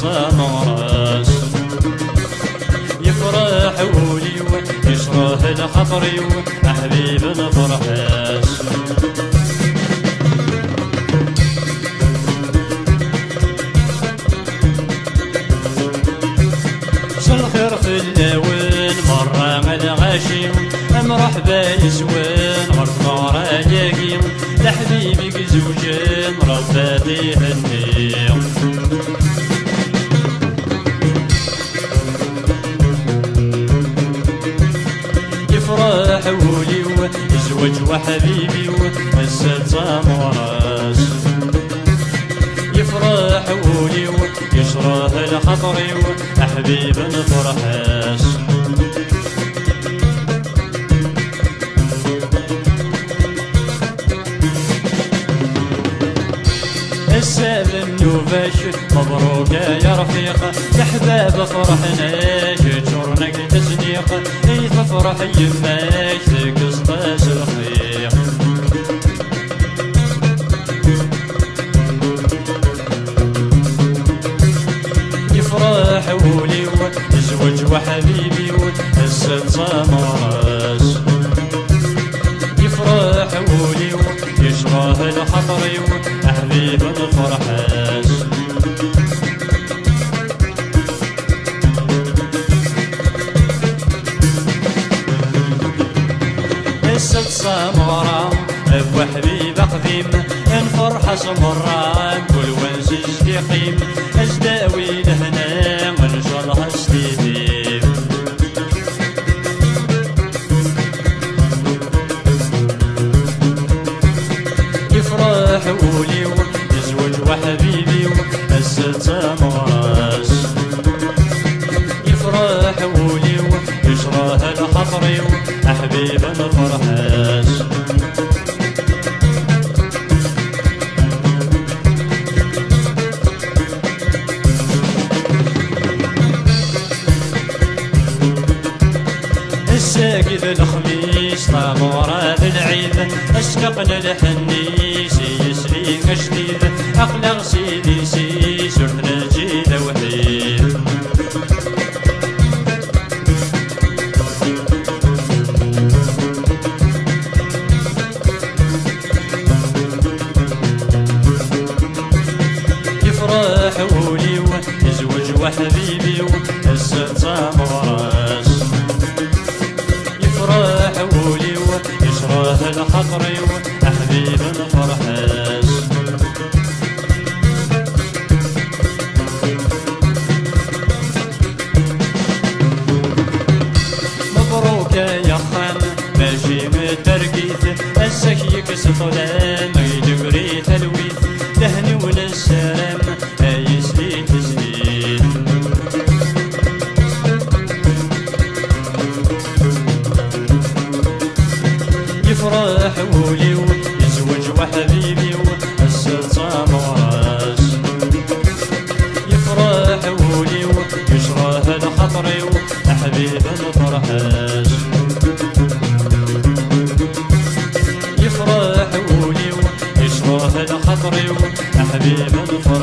زمراس يفرح ولي يشرح الخطري حبيب نفرحاس الخير في اللون مرة الغاشيم مرحبا يسوان غرف رايقيم لحبيبك زوجين رباتي هنيم يفرح ولي يزوج وحبيبي ومسد زمراس يفرح ولي يشرح الخطري حبيب نفرحاس السالم نوفاش مبروك يا رفيق الأحباب فرحنا جورنك تزنيق اي تفرح يماك تقصطاس الخيق يفرح ولي يزوج وحبيبي وهزت زمراس يفرح ولي يشرح الخطري حبيب نفرحاس هزت زمرة بوحبيب قديم نفرح زمرة كل ونز يقيم ازداوي لهنا ونجرها ستيديم يفرح ولي يزوج وحبيبي وهزت زمراس يفرح ولي يشرح الخطري حبيب نفرحاس الساقد الخميس طامورة بالعيد اسكقنا الحنيس يسليك جديد اقلق سيدي سي سرتنا جيد وحيد يفرح ولي يزوج وحبيبي وهزت زمراس يفرح ولي يشرح الخطري حبيب نفرحاس مبروك يا خان ماشي مترقيت هسك يكسف لان يدقري تلويث تهني ولا السلام يسلي تسليت يفرح ولي يزوج وحبيبي وهزت زمراس يفرح ولي يشرح الخطري حبيب نفرحاس يفرح ولي يشرح الخطري حبيب نفرحاس